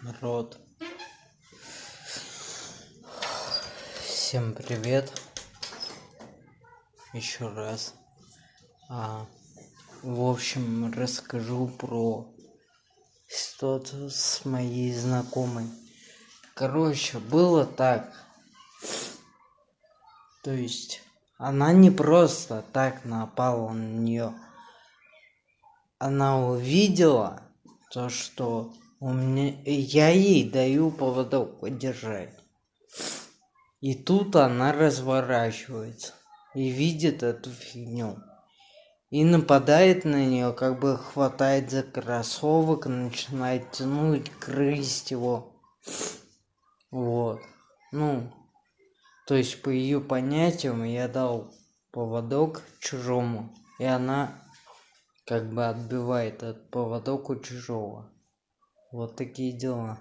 Народ, всем привет еще раз. В общем, расскажу про ситуацию с моей знакомой. Короче, было так. То есть она не просто так напала на нее. Она увидела то, что я ей даю поводок подержать. И тут она разворачивается и видит эту фигню. И нападает на нее, как бы хватает за кроссовок, начинает тянуть, грызть его. Вот. То есть по ее понятиям я дал поводок чужому, и она как бы отбивает этот поводок у чужого. Вот такие дела.